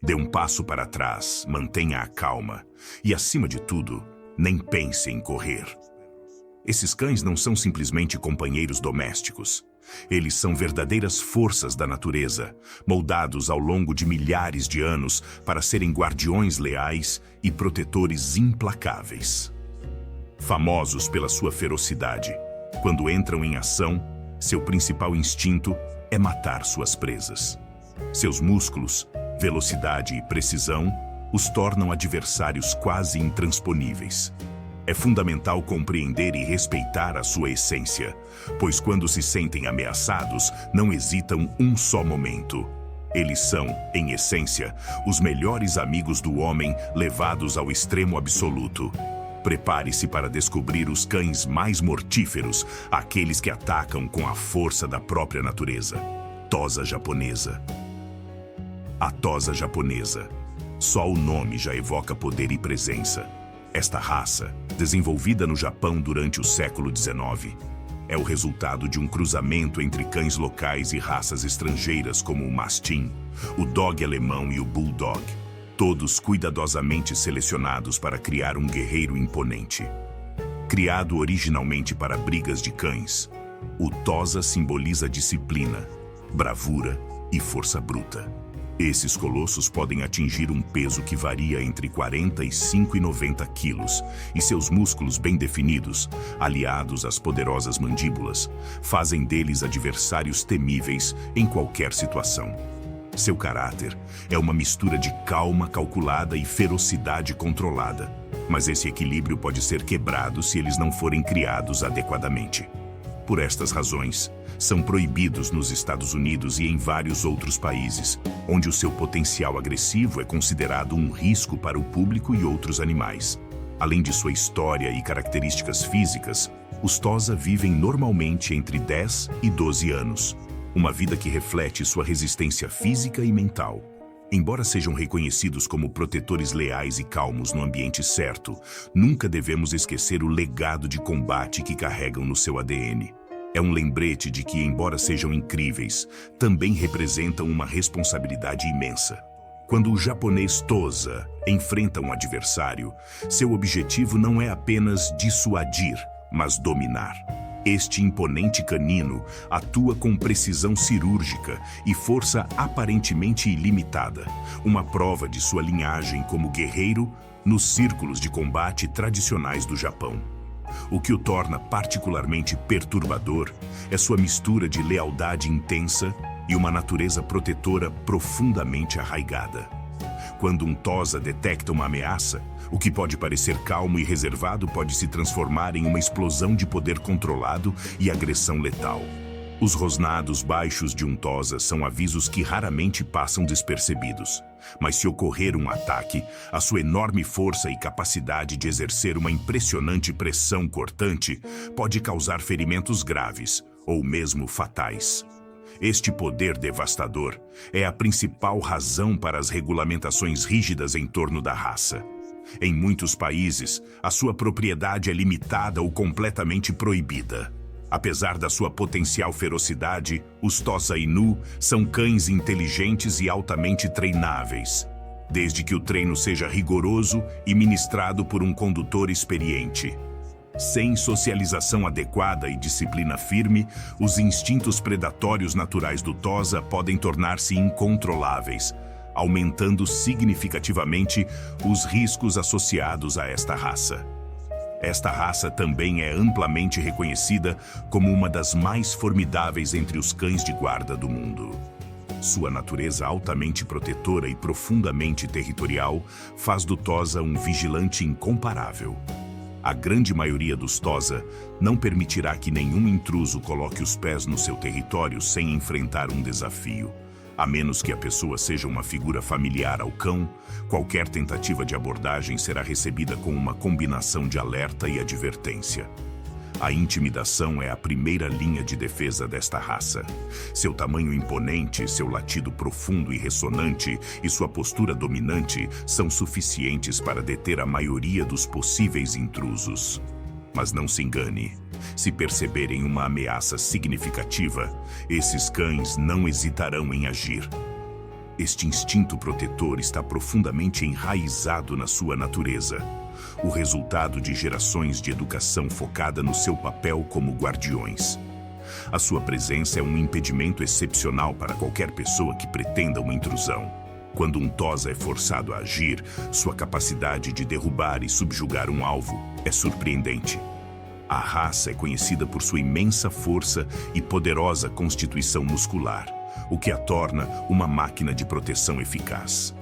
Dê um passo para trás, mantenha a calma e, acima de tudo, nem pense em correr. Esses cães não são simplesmente companheiros domésticos. Eles são verdadeiras forças da natureza, moldados ao longo de milhares de anos para serem guardiões leais e protetores implacáveis. Famosos pela sua ferocidade, quando entram em ação, seu principal instinto é matar suas presas. Seus músculos, velocidade e precisão os tornam adversários quase intransponíveis. É fundamental compreender e respeitar a sua essência, pois quando se sentem ameaçados, não hesitam um só momento. Eles são, em essência, os melhores amigos do homem levados ao extremo absoluto. Prepare-se para descobrir os cães mais mortíferos, aqueles que atacam com a força da própria natureza. Tosa japonesa. A tosa japonesa. Só o nome já evoca poder e presença. Esta raça, desenvolvida no Japão durante o século XIX, é o resultado de um cruzamento entre cães locais e raças estrangeiras como o Mastim, o Dog alemão e o Bulldog, todos cuidadosamente selecionados para criar um guerreiro imponente. Criado originalmente para brigas de cães, o Tosa simboliza disciplina, bravura e força bruta. Esses colossos podem atingir um peso que varia entre 45 e 90 quilos, e seus músculos bem definidos, aliados às poderosas mandíbulas, fazem deles adversários temíveis em qualquer situação. Seu caráter é uma mistura de calma calculada e ferocidade controlada, mas esse equilíbrio pode ser quebrado se eles não forem criados adequadamente. Por estas razões, são proibidos nos Estados Unidos e em vários outros países, onde o seu potencial agressivo é considerado um risco para o público e outros animais. Além de sua história e características físicas, os Tosa vivem normalmente entre 10 e 12 anos, uma vida que reflete sua resistência física e mental. Embora sejam reconhecidos como protetores leais e calmos no ambiente certo, nunca devemos esquecer o legado de combate que carregam no seu ADN. É um lembrete de que, embora sejam incríveis, também representam uma responsabilidade imensa. Quando o japonês Tosa enfrenta um adversário, seu objetivo não é apenas dissuadir, mas dominar. Este imponente canino atua com precisão cirúrgica e força aparentemente ilimitada, uma prova de sua linhagem como guerreiro nos círculos de combate tradicionais do Japão. O que o torna particularmente perturbador é sua mistura de lealdade intensa e uma natureza protetora profundamente arraigada. Quando um Tosa detecta uma ameaça, o que pode parecer calmo e reservado pode se transformar em uma explosão de poder controlado e agressão letal. Os rosnados baixos de um Tosa são avisos que raramente passam despercebidos. Mas se ocorrer um ataque, a sua enorme força e capacidade de exercer uma impressionante pressão cortante pode causar ferimentos graves ou mesmo fatais. Este poder devastador é a principal razão para as regulamentações rígidas em torno da raça. Em muitos países, a sua propriedade é limitada ou completamente proibida. Apesar da sua potencial ferocidade, os Tosa Inu são cães inteligentes e altamente treináveis, desde que o treino seja rigoroso e ministrado por um condutor experiente. Sem socialização adequada e disciplina firme, os instintos predatórios naturais do Tosa podem tornar-se incontroláveis, aumentando significativamente os riscos associados a esta raça. Esta raça também é amplamente reconhecida como uma das mais formidáveis entre os cães de guarda do mundo. Sua natureza altamente protetora e profundamente territorial faz do Tosa um vigilante incomparável. A grande maioria dos Tosa não permitirá que nenhum intruso coloque os pés no seu território sem enfrentar um desafio. A menos que a pessoa seja uma figura familiar ao cão, qualquer tentativa de abordagem será recebida com uma combinação de alerta e advertência. A intimidação é a primeira linha de defesa desta raça. Seu tamanho imponente, seu latido profundo e ressonante e sua postura dominante são suficientes para deter a maioria dos possíveis intrusos. Mas não se engane, se perceberem uma ameaça significativa, esses cães não hesitarão em agir. Este instinto protetor está profundamente enraizado na sua natureza, o resultado de gerações de educação focada no seu papel como guardiões. A sua presença é um impedimento excepcional para qualquer pessoa que pretenda uma intrusão. Quando um Tosa é forçado a agir, sua capacidade de derrubar e subjugar um alvo é surpreendente. A raça é conhecida por sua imensa força e poderosa constituição muscular, o que a torna uma máquina de proteção eficaz.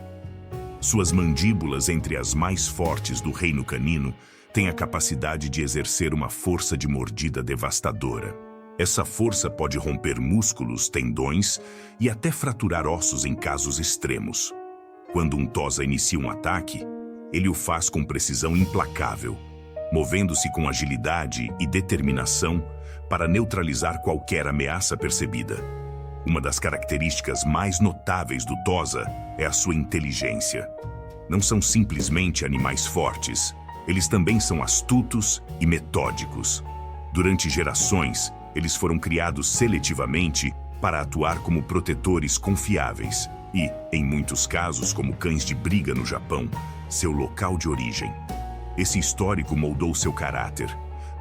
Suas mandíbulas, entre as mais fortes do reino canino, têm a capacidade de exercer uma força de mordida devastadora. Essa força pode romper músculos, tendões e até fraturar ossos em casos extremos. Quando um Tosa inicia um ataque, ele o faz com precisão implacável, movendo-se com agilidade e determinação para neutralizar qualquer ameaça percebida. Uma das características mais notáveis do Tosa é a sua inteligência. Não são simplesmente animais fortes, eles também são astutos e metódicos. Durante gerações, eles foram criados seletivamente para atuar como protetores confiáveis e, em muitos casos, como cães de briga no Japão, seu local de origem. Esse histórico moldou seu caráter,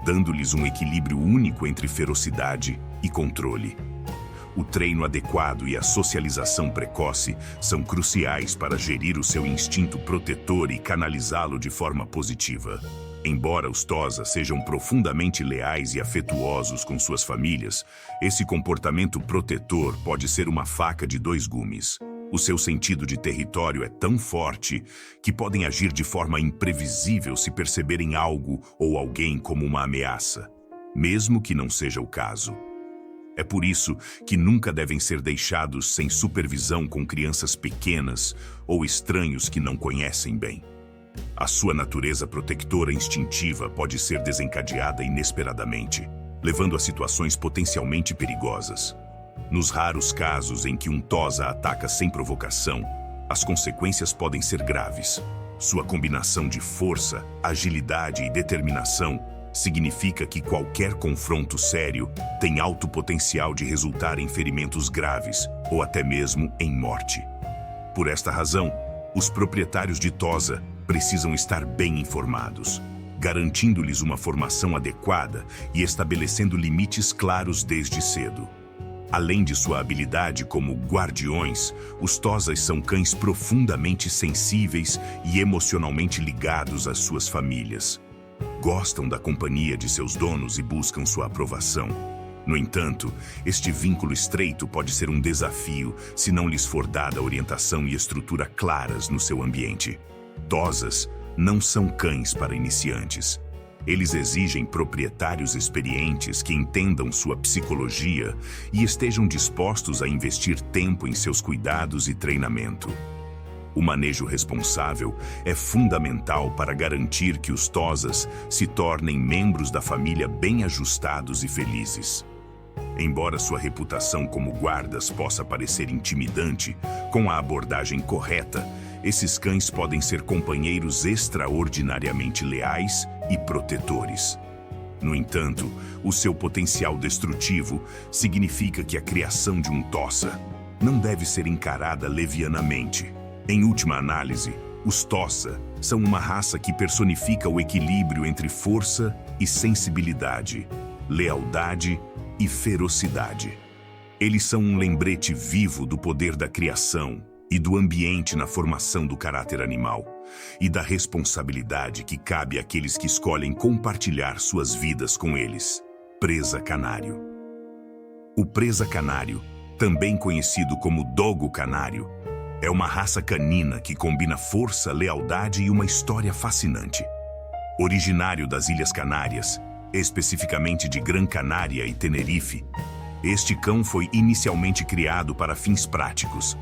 dando-lhes um equilíbrio único entre ferocidade e controle. O treino adequado e a socialização precoce são cruciais para gerir o seu instinto protetor e canalizá-lo de forma positiva. Embora os Tosa sejam profundamente leais e afetuosos com suas famílias, esse comportamento protetor pode ser uma faca de dois gumes. O seu sentido de território é tão forte que podem agir de forma imprevisível se perceberem algo ou alguém como uma ameaça, mesmo que não seja o caso. É por isso que nunca devem ser deixados sem supervisão com crianças pequenas ou estranhos que não conhecem bem. A sua natureza protectora instintiva pode ser desencadeada inesperadamente, levando a situações potencialmente perigosas. Nos raros casos em que um Tosa ataca sem provocação, as consequências podem ser graves. Sua combinação de força, agilidade e determinação significa que qualquer confronto sério tem alto potencial de resultar em ferimentos graves ou até mesmo em morte. Por esta razão, os proprietários de Tosa precisam estar bem informados, garantindo-lhes uma formação adequada e estabelecendo limites claros desde cedo. Além de sua habilidade como guardiões, os Tosas são cães profundamente sensíveis e emocionalmente ligados às suas famílias. Gostam da companhia de seus donos e buscam sua aprovação. No entanto, este vínculo estreito pode ser um desafio se não lhes for dada orientação e estrutura claras no seu ambiente. Tosas não são cães para iniciantes. Eles exigem proprietários experientes que entendam sua psicologia e estejam dispostos a investir tempo em seus cuidados e treinamento. O manejo responsável é fundamental para garantir que os Tosas se tornem membros da família bem ajustados e felizes. Embora sua reputação como guardas possa parecer intimidante, com a abordagem correta, esses cães podem ser companheiros extraordinariamente leais e protetores. No entanto, o seu potencial destrutivo significa que a criação de um Tosa não deve ser encarada levianamente. Em última análise, os Tosa são uma raça que personifica o equilíbrio entre força e sensibilidade, lealdade e ferocidade. Eles são um lembrete vivo do poder da criação e do ambiente na formação do caráter animal, e da responsabilidade que cabe àqueles que escolhem compartilhar suas vidas com eles. Presa canário. O presa canário, também conhecido como dogo canário, é uma raça canina que combina força, lealdade e uma história fascinante. Originário das Ilhas Canárias, especificamente de Gran Canária e Tenerife, este cão foi inicialmente criado para fins práticos: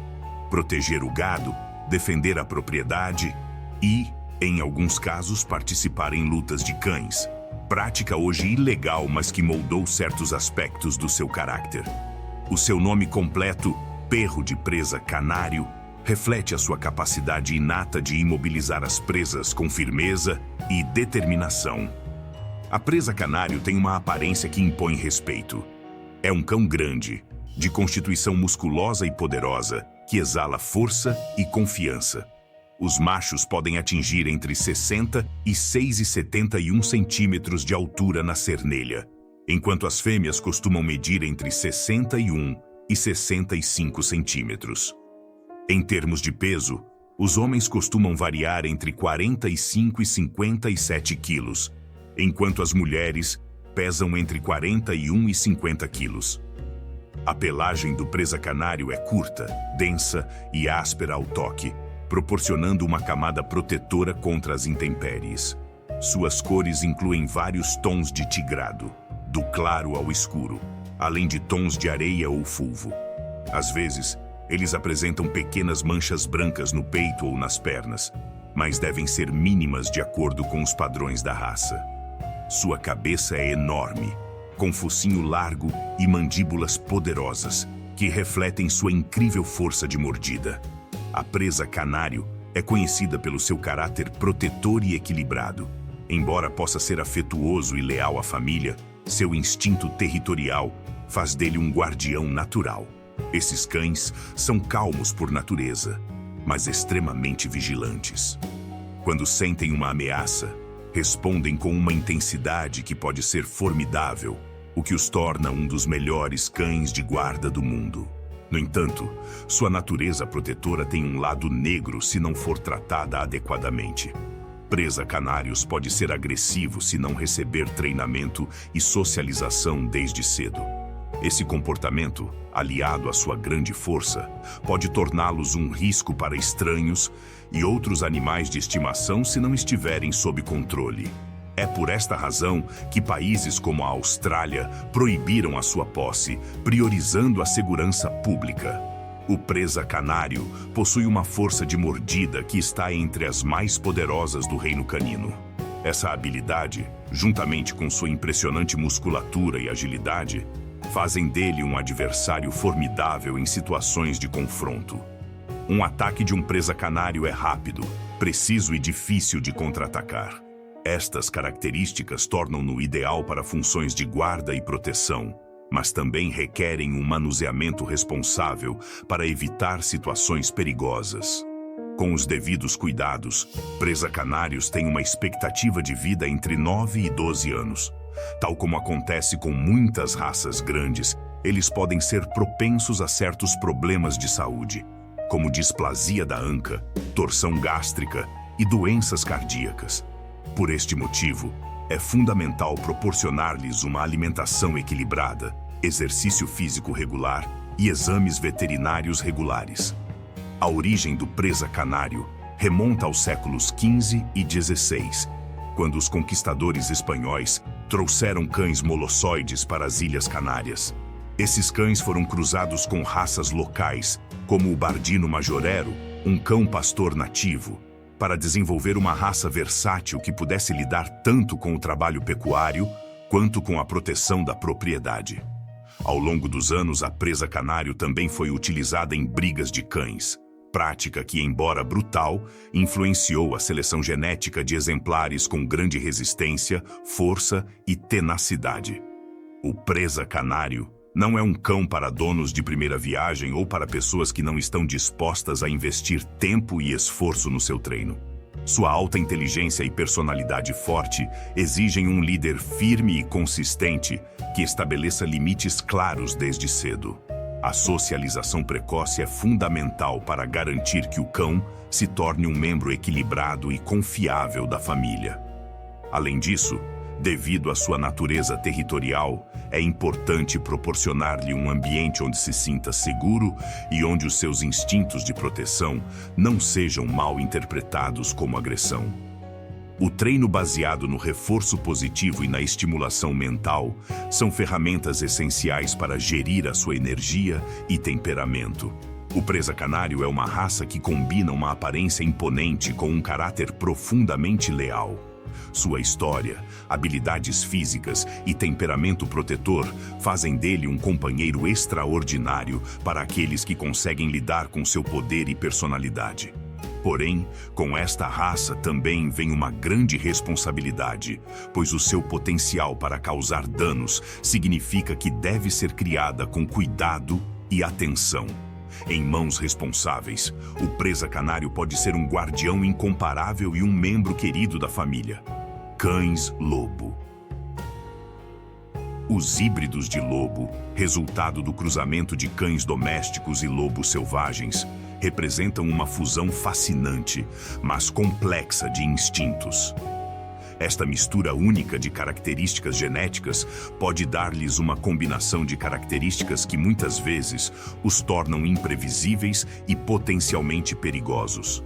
proteger o gado, defender a propriedade e, em alguns casos, participar em lutas de cães. Prática hoje ilegal, mas que moldou certos aspectos do seu caráter. O seu nome completo, Perro de Presa Canário, reflete a sua capacidade inata de imobilizar as presas com firmeza e determinação. A presa canário tem uma aparência que impõe respeito. É um cão grande, de constituição musculosa e poderosa, que exala força e confiança. Os machos podem atingir entre 60 e 6,71 centímetros de altura na cernelha, enquanto as fêmeas costumam medir entre 61 e 65 centímetros. Em termos de peso, os homens costumam variar entre 45 e 57 quilos, enquanto as mulheres pesam entre 41 e 50 quilos. A pelagem do presa canário é curta, densa e áspera ao toque, proporcionando uma camada protetora contra as intempéries. Suas cores incluem vários tons de tigrado, do claro ao escuro, além de tons de areia ou fulvo. Às vezes, eles apresentam pequenas manchas brancas no peito ou nas pernas, mas devem ser mínimas de acordo com os padrões da raça. Sua cabeça é enorme, com focinho largo e mandíbulas poderosas, que refletem sua incrível força de mordida. A presa canário é conhecida pelo seu caráter protetor e equilibrado. Embora possa ser afetuoso e leal à família, seu instinto territorial faz dele um guardião natural. Esses cães são calmos por natureza, mas extremamente vigilantes. Quando sentem uma ameaça, respondem com uma intensidade que pode ser formidável, o que os torna um dos melhores cães de guarda do mundo. No entanto, sua natureza protetora tem um lado negro se não for tratada adequadamente. Presa canários pode ser agressivo se não receber treinamento e socialização desde cedo. Esse comportamento, aliado à sua grande força, pode torná-los um risco para estranhos e outros animais de estimação se não estiverem sob controle. É por esta razão que países como a Austrália proibiram a sua posse, priorizando a segurança pública. O presa canário possui uma força de mordida que está entre as mais poderosas do reino canino. Essa habilidade, juntamente com sua impressionante musculatura e agilidade, fazem dele um adversário formidável em situações de confronto. Um ataque de um presa canário é rápido, preciso e difícil de contra-atacar. Estas características tornam-no ideal para funções de guarda e proteção, mas também requerem um manuseamento responsável para evitar situações perigosas. Com os devidos cuidados, presa canários têm uma expectativa de vida entre 9 e 12 anos. Tal como acontece com muitas raças grandes, eles podem ser propensos a certos problemas de saúde, como displasia da anca, torção gástrica e doenças cardíacas. Por este motivo, é fundamental proporcionar-lhes uma alimentação equilibrada, exercício físico regular e exames veterinários regulares. A origem do presa canário remonta aos séculos XV e XVI, quando os conquistadores espanhóis trouxeram cães molossoides para as Ilhas Canárias. Esses cães foram cruzados com raças locais, como o Bardino Majorero, um cão pastor nativo, para desenvolver uma raça versátil que pudesse lidar tanto com o trabalho pecuário quanto com a proteção da propriedade. Ao longo dos anos, a presa canário também foi utilizada em brigas de cães, prática que, embora brutal, influenciou a seleção genética de exemplares com grande resistência, força e tenacidade. O presa canário não é um cão para donos de primeira viagem ou para pessoas que não estão dispostas a investir tempo e esforço no seu treino. Sua alta inteligência e personalidade forte exigem um líder firme e consistente que estabeleça limites claros desde cedo. A socialização precoce é fundamental para garantir que o cão se torne um membro equilibrado e confiável da família. Além disso, devido à sua natureza territorial, é importante proporcionar-lhe um ambiente onde se sinta seguro e onde os seus instintos de proteção não sejam mal interpretados como agressão. O treino baseado no reforço positivo e na estimulação mental são ferramentas essenciais para gerir a sua energia e temperamento. O presa canário é uma raça que combina uma aparência imponente com um caráter profundamente leal. Sua história, habilidades físicas e temperamento protetor fazem dele um companheiro extraordinário para aqueles que conseguem lidar com seu poder e personalidade. Porém, com esta raça também vem uma grande responsabilidade, pois o seu potencial para causar danos significa que deve ser criada com cuidado e atenção. Em mãos responsáveis, o presa canário pode ser um guardião incomparável e um membro querido da família. Cães-lobo. Os híbridos de lobo, resultado do cruzamento de cães domésticos e lobos selvagens, representam uma fusão fascinante, mas complexa de instintos. Esta mistura única de características genéticas pode dar-lhes uma combinação de características que muitas vezes os tornam imprevisíveis e potencialmente perigosos.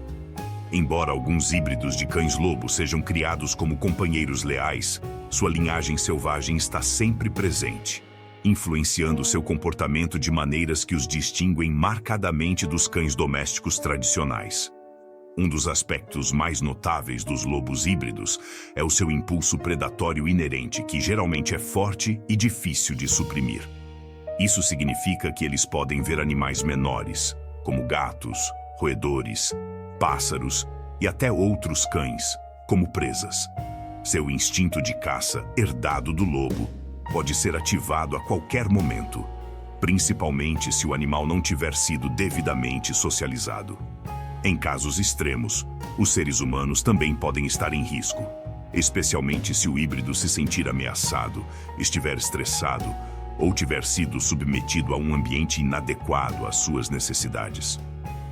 Embora alguns híbridos de cães-lobo sejam criados como companheiros leais, sua linhagem selvagem está sempre presente, influenciando seu comportamento de maneiras que os distinguem marcadamente dos cães domésticos tradicionais. Um dos aspectos mais notáveis dos lobos híbridos é o seu impulso predatório inerente, que geralmente é forte e difícil de suprimir. Isso significa que eles podem ver animais menores, como gatos, roedores, pássaros e até outros cães, como presas. Seu instinto de caça, herdado do lobo, pode ser ativado a qualquer momento, principalmente se o animal não tiver sido devidamente socializado. Em casos extremos, os seres humanos também podem estar em risco, especialmente se o híbrido se sentir ameaçado, estiver estressado ou tiver sido submetido a um ambiente inadequado às suas necessidades.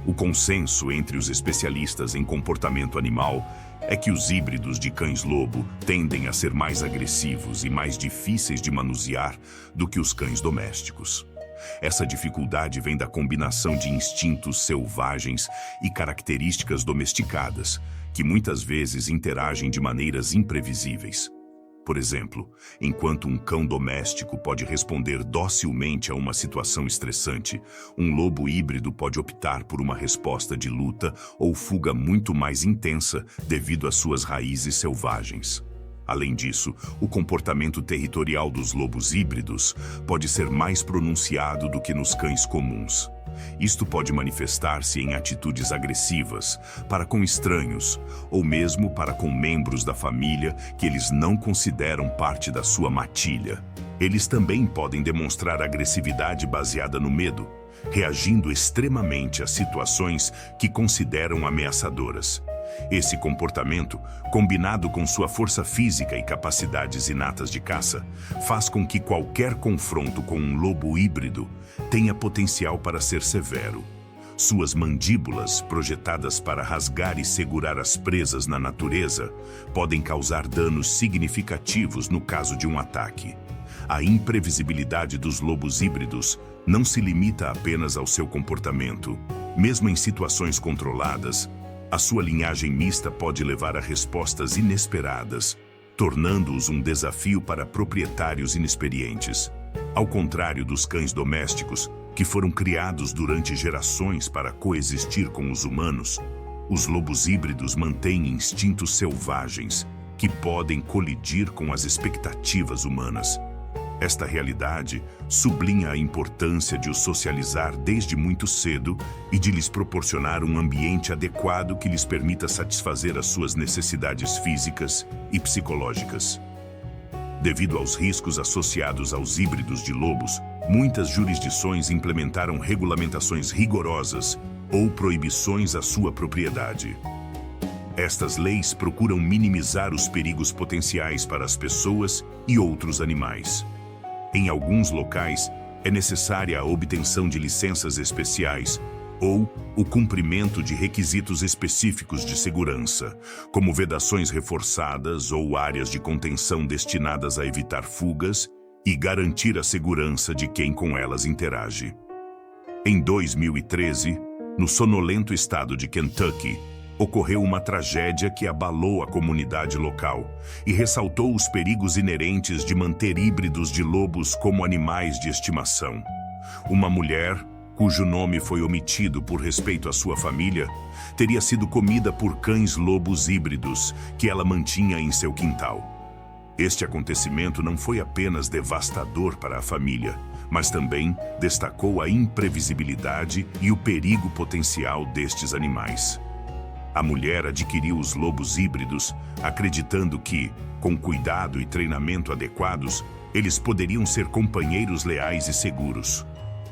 O consenso entre os especialistas em comportamento animal é que os híbridos de cães-lobo tendem a ser mais agressivos e mais difíceis de manusear do que os cães domésticos. Essa dificuldade vem da combinação de instintos selvagens e características domesticadas, que muitas vezes interagem de maneiras imprevisíveis. Por exemplo, enquanto um cão doméstico pode responder docilmente a uma situação estressante, um lobo híbrido pode optar por uma resposta de luta ou fuga muito mais intensa devido às suas raízes selvagens. Além disso, o comportamento territorial dos lobos híbridos pode ser mais pronunciado do que nos cães comuns. Isto pode manifestar-se em atitudes agressivas para com estranhos ou mesmo para com membros da família que eles não consideram parte da sua matilha. Eles também podem demonstrar agressividade baseada no medo, reagindo extremamente a situações que consideram ameaçadoras. Esse comportamento, combinado com sua força física e capacidades inatas de caça, faz com que qualquer confronto com um lobo híbrido tenha potencial para ser severo. Suas mandíbulas, projetadas para rasgar e segurar as presas na natureza, podem causar danos significativos no caso de um ataque. A imprevisibilidade dos lobos híbridos não se limita apenas ao seu comportamento. Mesmo em situações controladas, a sua linhagem mista pode levar a respostas inesperadas, tornando-os um desafio para proprietários inexperientes. Ao contrário dos cães domésticos, que foram criados durante gerações para coexistir com os humanos, os lobos híbridos mantêm instintos selvagens que podem colidir com as expectativas humanas. Esta realidade sublinha a importância de os socializar desde muito cedo e de lhes proporcionar um ambiente adequado que lhes permita satisfazer as suas necessidades físicas e psicológicas. Devido aos riscos associados aos híbridos de lobos, muitas jurisdições implementaram regulamentações rigorosas ou proibições à sua propriedade. Estas leis procuram minimizar os perigos potenciais para as pessoas e outros animais. Em alguns locais, é necessária a obtenção de licenças especiais ou o cumprimento de requisitos específicos de segurança, como vedações reforçadas ou áreas de contenção destinadas a evitar fugas e garantir a segurança de quem com elas interage. Em 2013, no sonolento estado de Kentucky, ocorreu uma tragédia que abalou a comunidade local e ressaltou os perigos inerentes de manter híbridos de lobos como animais de estimação. Uma mulher, cujo nome foi omitido por respeito à sua família, teria sido comida por cães-lobos híbridos que ela mantinha em seu quintal. Este acontecimento não foi apenas devastador para a família, mas também destacou a imprevisibilidade e o perigo potencial destes animais. A mulher adquiriu os lobos híbridos, acreditando que, com cuidado e treinamento adequados, eles poderiam ser companheiros leais e seguros.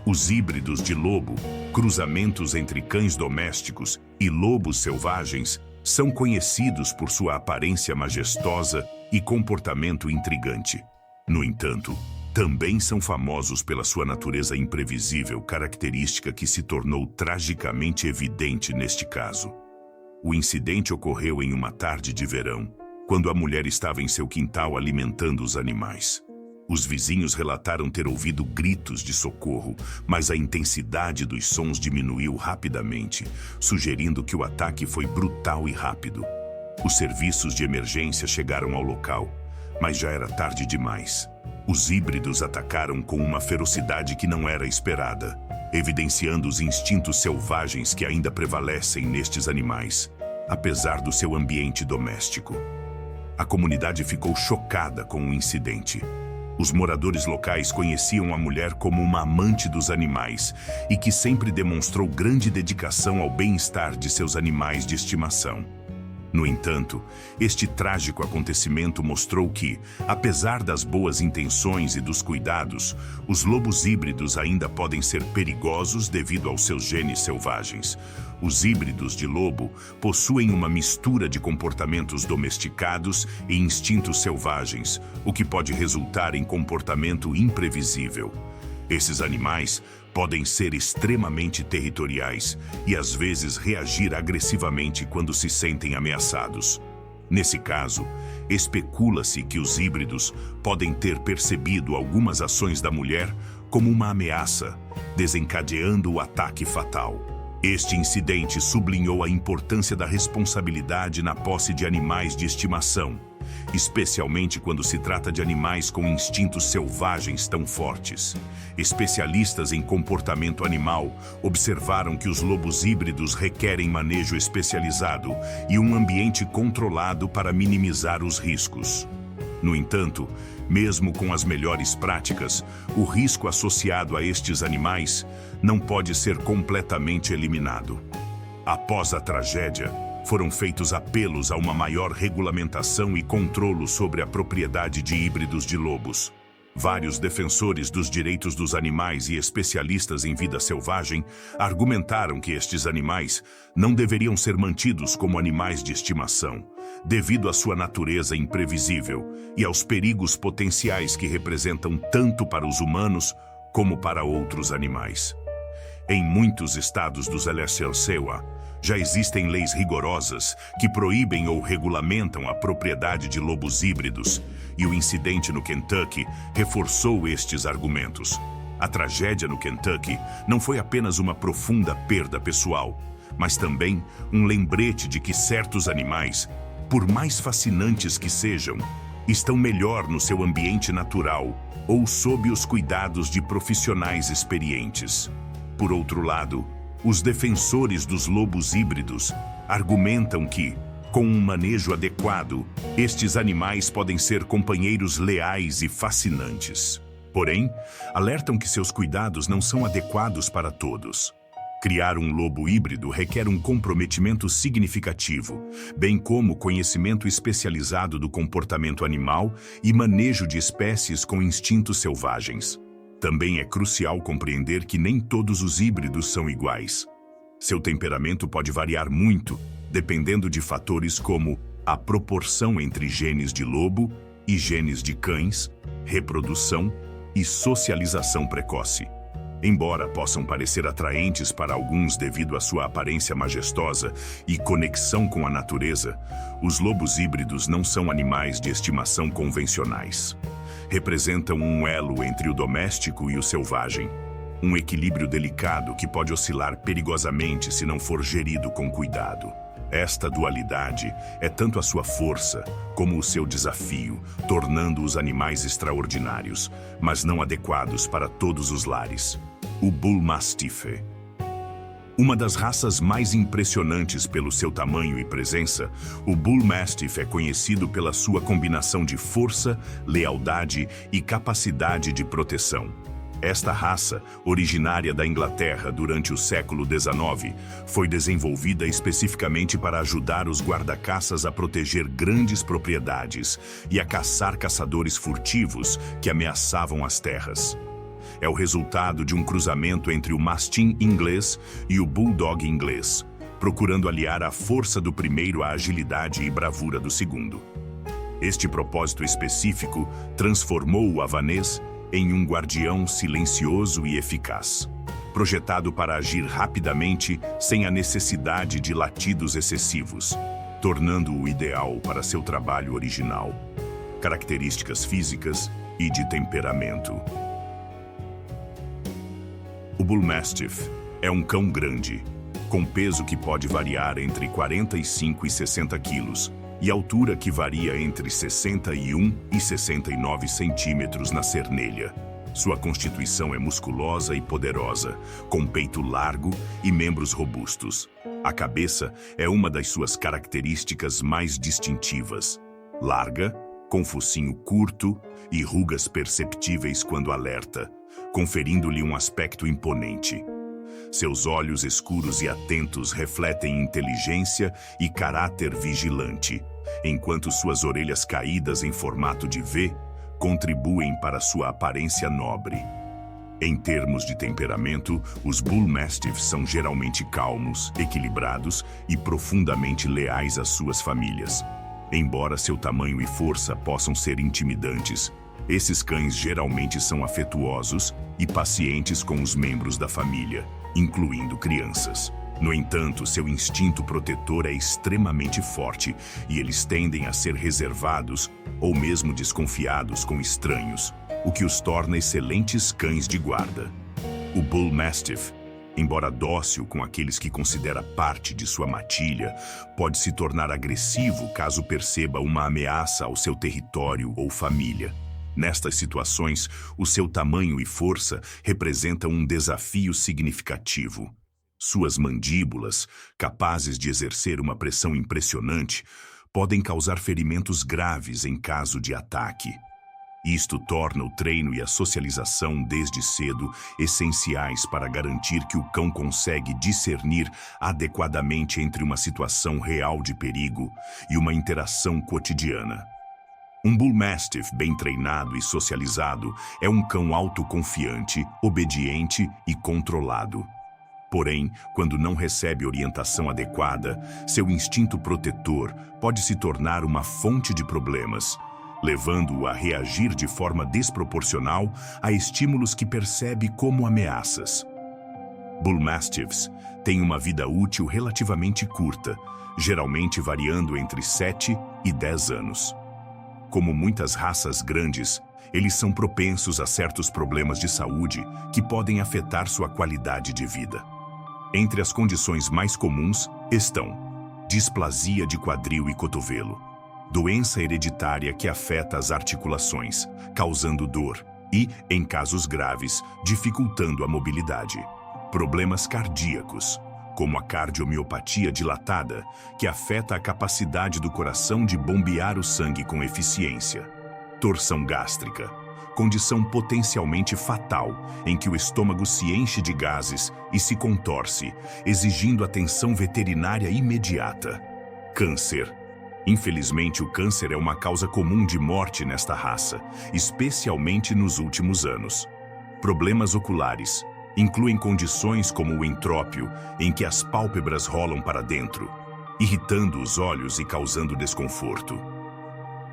Os híbridos de lobo, cruzamentos entre cães domésticos e lobos selvagens, são conhecidos por sua aparência majestosa e comportamento intrigante. No entanto, também são famosos pela sua natureza imprevisível, característica que se tornou tragicamente evidente neste caso. O incidente ocorreu em uma tarde de verão, quando a mulher estava em seu quintal alimentando os animais. Os vizinhos relataram ter ouvido gritos de socorro, mas a intensidade dos sons diminuiu rapidamente, sugerindo que o ataque foi brutal e rápido. Os serviços de emergência chegaram ao local, mas já era tarde demais. Os híbridos atacaram com uma ferocidade que não era esperada, evidenciando os instintos selvagens que ainda prevalecem nestes animais, apesar do seu ambiente doméstico. A comunidade ficou chocada com o incidente. Os moradores locais conheciam a mulher como uma amante dos animais e que sempre demonstrou grande dedicação ao bem-estar de seus animais de estimação. No entanto, este trágico acontecimento mostrou que, apesar das boas intenções e dos cuidados, os lobos híbridos ainda podem ser perigosos devido aos seus genes selvagens. Os híbridos de lobo possuem uma mistura de comportamentos domesticados e instintos selvagens, o que pode resultar em comportamento imprevisível. Esses animais podem ser extremamente territoriais e às vezes reagir agressivamente quando se sentem ameaçados. Nesse caso, especula-se que os híbridos podem ter percebido algumas ações da mulher como uma ameaça, desencadeando o ataque fatal. Este incidente sublinhou a importância da responsabilidade na posse de animais de estimação, especialmente quando se trata de animais com instintos selvagens tão fortes. Especialistas em comportamento animal observaram que os lobos híbridos requerem manejo especializado e um ambiente controlado para minimizar os riscos. No entanto, mesmo com as melhores práticas, o risco associado a estes animais não pode ser completamente eliminado. Após a tragédia, foram feitos apelos a uma maior regulamentação e controlo sobre a propriedade de híbridos de lobos. Vários defensores dos direitos dos animais e especialistas em vida selvagem argumentaram que estes animais não deveriam ser mantidos como animais de estimação, devido à sua natureza imprevisível e aos perigos potenciais que representam tanto para os humanos como para outros animais. Em muitos estados dos LSLCA, já existem leis rigorosas que proíbem ou regulamentam a propriedade de lobos híbridos, e o incidente no Kentucky reforçou estes argumentos. A tragédia no Kentucky não foi apenas uma profunda perda pessoal, mas também um lembrete de que certos animais, por mais fascinantes que sejam, estão melhor no seu ambiente natural ou sob os cuidados de profissionais experientes. Por outro lado, os defensores dos lobos híbridos argumentam que, com um manejo adequado, estes animais podem ser companheiros leais e fascinantes. Porém, alertam que seus cuidados não são adequados para todos. Criar um lobo híbrido requer um comprometimento significativo, bem como conhecimento especializado do comportamento animal e manejo de espécies com instintos selvagens. Também é crucial compreender que nem todos os híbridos são iguais. Seu temperamento pode variar muito, dependendo de fatores como a proporção entre genes de lobo e genes de cães, reprodução e socialização precoce. Embora possam parecer atraentes para alguns devido à sua aparência majestosa e conexão com a natureza, os lobos híbridos não são animais de estimação convencionais. Representam um elo entre o doméstico e o selvagem, um equilíbrio delicado que pode oscilar perigosamente se não for gerido com cuidado. Esta dualidade é tanto a sua força como o seu desafio, tornando os animais extraordinários, mas não adequados para todos os lares. O Bull Mastiff. Uma das raças mais impressionantes pelo seu tamanho e presença, o Bull Mastiff é conhecido pela sua combinação de força, lealdade e capacidade de proteção. Esta raça, originária da Inglaterra durante o século XIX, foi desenvolvida especificamente para ajudar os guarda-caças a proteger grandes propriedades e a caçar caçadores furtivos que ameaçavam as terras. é o resultado de um cruzamento entre o mastim inglês e o bulldog inglês, procurando aliar a força do primeiro à agilidade e bravura do segundo. Este propósito específico transformou o havanês em um guardião silencioso e eficaz, projetado para agir rapidamente sem a necessidade de latidos excessivos, tornando-o ideal para seu trabalho original, características físicas e de temperamento. O Bull Mastiff é um cão grande, com peso que pode variar entre 45 e 60 quilos e altura que varia entre 61 e 69 centímetros na cernelha. Sua constituição é musculosa e poderosa, com peito largo e membros robustos. A cabeça é uma das suas características mais distintivas. Larga, com focinho curto e rugas perceptíveis quando alerta, conferindo-lhe um aspecto imponente. Seus olhos escuros e atentos refletem inteligência e caráter vigilante, enquanto suas orelhas caídas em formato de V contribuem para sua aparência nobre. Em termos de temperamento, os Bull Mastiffs são geralmente calmos, equilibrados e profundamente leais às suas famílias. Embora seu tamanho e força possam ser intimidantes, esses cães geralmente são afetuosos e pacientes com os membros da família, incluindo crianças. No entanto, seu instinto protetor é extremamente forte e eles tendem a ser reservados ou mesmo desconfiados com estranhos, o que os torna excelentes cães de guarda. O Bull Mastiff, embora dócil com aqueles que considera parte de sua matilha, pode se tornar agressivo caso perceba uma ameaça ao seu território ou família. Nestas situações, o seu tamanho e força representam um desafio significativo. Suas mandíbulas, capazes de exercer uma pressão impressionante, podem causar ferimentos graves em caso de ataque. Isto torna o treino e a socialização desde cedo essenciais para garantir que o cão consegue discernir adequadamente entre uma situação real de perigo e uma interação cotidiana. Um Bull Mastiff bem treinado e socializado é um cão autoconfiante, obediente e controlado. Porém, quando não recebe orientação adequada, seu instinto protetor pode se tornar uma fonte de problemas, levando-o a reagir de forma desproporcional a estímulos que percebe como ameaças. Bull Mastiffs têm uma vida útil relativamente curta, geralmente variando entre 7 e 10 anos. Como muitas raças grandes, eles são propensos a certos problemas de saúde que podem afetar sua qualidade de vida. Entre as condições mais comuns estão displasia de quadril e cotovelo, doença hereditária que afeta as articulações, causando dor e, em casos graves, dificultando a mobilidade. Problemas cardíacos, como a cardiomiopatia dilatada, que afeta a capacidade do coração de bombear o sangue com eficiência. Torção gástrica, condição potencialmente fatal em que o estômago se enche de gases e se contorce, exigindo atenção veterinária imediata. Câncer. Infelizmente, o câncer é uma causa comum de morte nesta raça, especialmente nos últimos anos. Problemas oculares incluem condições como o entrópio, em que as pálpebras rolam para dentro, irritando os olhos e causando desconforto.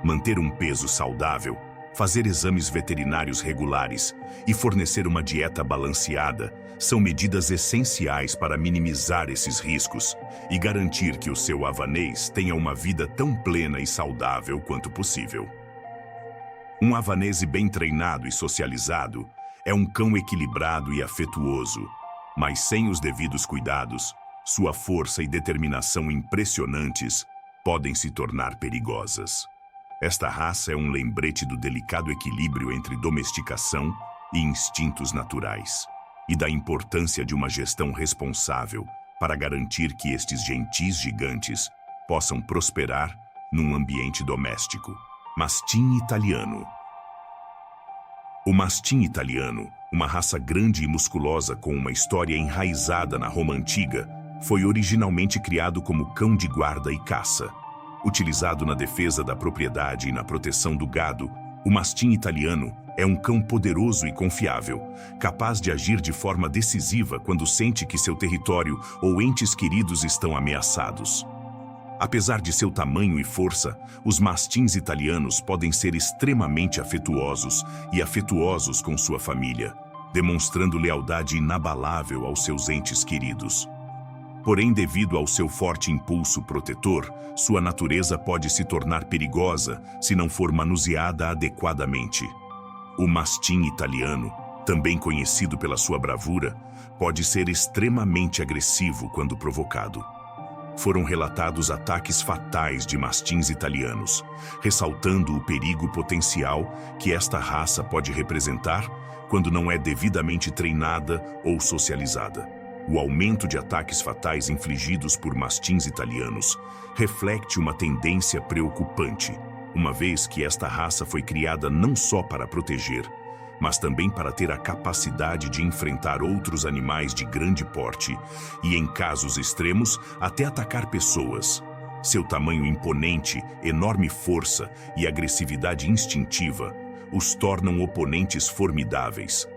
Manter um peso saudável, fazer exames veterinários regulares e fornecer uma dieta balanceada são medidas essenciais para minimizar esses riscos e garantir que o seu havanês tenha uma vida tão plena e saudável quanto possível. Um havanese bem treinado e socializado é um cão equilibrado e afetuoso, mas sem os devidos cuidados, sua força e determinação impressionantes podem se tornar perigosas. Esta raça é um lembrete do delicado equilíbrio entre domesticação e instintos naturais, e da importância de uma gestão responsável para garantir que estes gentis gigantes possam prosperar num ambiente doméstico. Mastim italiano. O mastim italiano, uma raça grande e musculosa com uma história enraizada na Roma antiga, foi originalmente criado como cão de guarda e caça. Utilizado na defesa da propriedade e na proteção do gado, O mastim italiano é um cão poderoso e confiável, capaz de agir de forma decisiva quando sente que seu território ou entes queridos estão ameaçados. Apesar de seu tamanho e força, os mastins italianos podem ser extremamente afetuosos e afetuosos com sua família, demonstrando lealdade inabalável aos seus entes queridos. Porém, devido ao seu forte impulso protetor, sua natureza pode se tornar perigosa se não for manuseada adequadamente. O mastim italiano, também conhecido pela sua bravura, pode ser extremamente agressivo quando provocado. Foram relatados ataques fatais de mastins italianos, ressaltando o perigo potencial que esta raça pode representar quando não é devidamente treinada ou socializada. O aumento de ataques fatais infligidos por mastins italianos reflete uma tendência preocupante, uma vez que esta raça foi criada não só para proteger, mas também para ter a capacidade de enfrentar outros animais de grande porte e, em casos extremos, até atacar pessoas. Seu tamanho imponente, enorme força e agressividade instintiva os tornam oponentes formidáveis.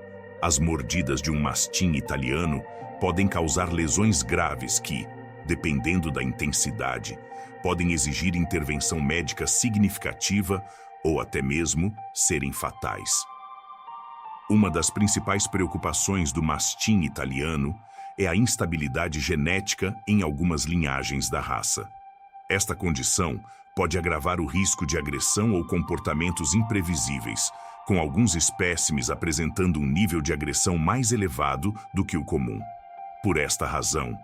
As mordidas de um mastim italiano podem causar lesões graves que, dependendo da intensidade, podem exigir intervenção médica significativa ou até mesmo serem fatais. Uma das principais preocupações do mastim italiano é a instabilidade genética em algumas linhagens da raça. Esta condição pode agravar o risco de agressão ou comportamentos imprevisíveis, com alguns espécimes apresentando um nível de agressão mais elevado do que o comum. Por esta razão,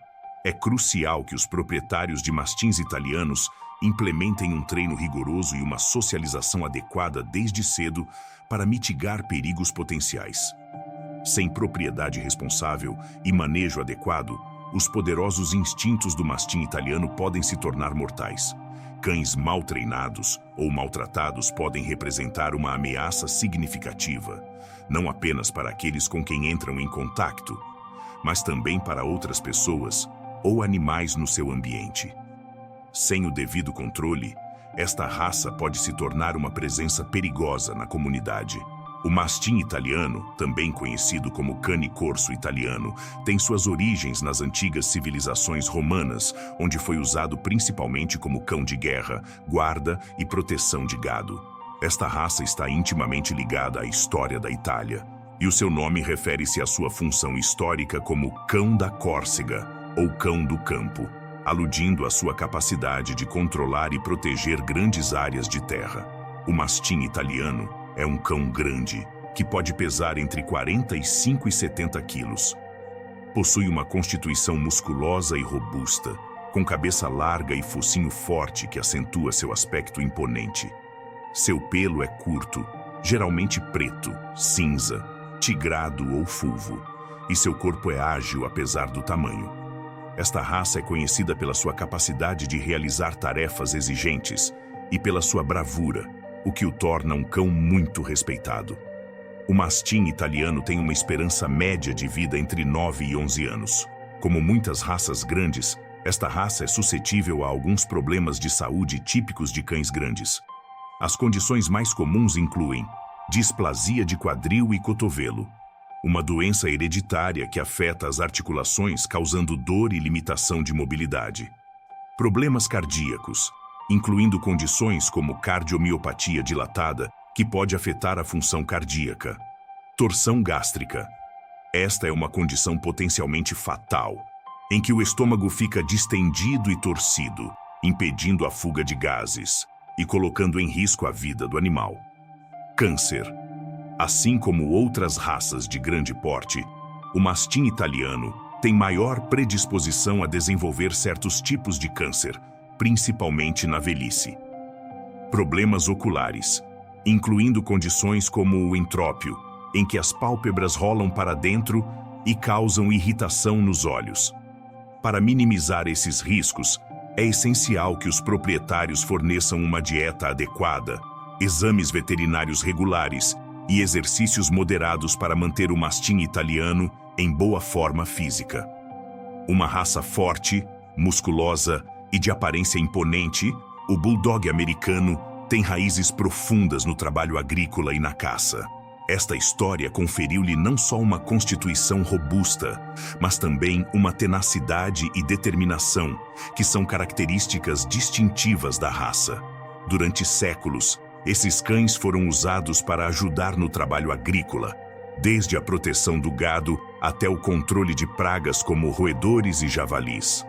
é crucial que os proprietários de mastins italianos implementem um treino rigoroso e uma socialização adequada desde cedo para mitigar perigos potenciais. Sem propriedade responsável e manejo adequado, os poderosos instintos do mastim italiano podem se tornar mortais. Cães mal treinados ou maltratados podem representar uma ameaça significativa, não apenas para aqueles com quem entram em contato, mas também para outras pessoas ou animais no seu ambiente. Sem o devido controle, esta raça pode se tornar uma presença perigosa na comunidade. O mastim italiano, também conhecido como cane corso italiano, tem suas origens nas antigas civilizações romanas, onde foi usado principalmente como cão de guerra, guarda e proteção de gado. Esta raça está intimamente ligada à história da Itália, e o seu nome refere-se à sua função histórica como cão da Córcega, ou cão do campo, aludindo à sua capacidade de controlar e proteger grandes áreas de terra. O mastim italiano é um cão grande, que pode pesar entre 45 e 70 quilos. Possui uma constituição musculosa e robusta, com cabeça larga e focinho forte que acentua seu aspecto imponente. Seu pelo é curto, geralmente preto, cinza, tigrado ou fulvo, e seu corpo é ágil apesar do tamanho. Esta raça é conhecida pela sua capacidade de realizar tarefas exigentes e pela sua bravura, o que o torna um cão muito respeitado. O mastim italiano tem uma esperança média de vida entre 9 e 11 anos. Como muitas raças grandes, esta raça é suscetível a alguns problemas de saúde típicos de cães grandes. As condições mais comuns incluem displasia de quadril e cotovelo, uma doença hereditária que afeta as articulações, causando dor e limitação de mobilidade. Problemas cardíacos, incluindo condições como cardiomiopatia dilatada, que pode afetar a função cardíaca. Torção gástrica. Esta é uma condição potencialmente fatal, em que o estômago fica distendido e torcido, impedindo a fuga de gases e colocando em risco a vida do animal. Câncer. Assim como outras raças de grande porte, o mastim italiano tem maior predisposição a desenvolver certos tipos de câncer, principalmente na velhice. Problemas oculares, incluindo condições como o entrópio, em que as pálpebras rolam para dentro e causam irritação nos olhos. Para minimizar esses riscos, é essencial que os proprietários forneçam uma dieta adequada, exames veterinários regulares e exercícios moderados para manter o mastim italiano em boa forma física. Uma raça forte, musculosa e de aparência imponente, o bulldog americano tem raízes profundas no trabalho agrícola e na caça. Esta história conferiu-lhe não só uma constituição robusta, mas também uma tenacidade e determinação, que são características distintivas da raça. Durante séculos, esses cães foram usados para ajudar no trabalho agrícola, desde a proteção do gado até o controle de pragas como roedores e javalis.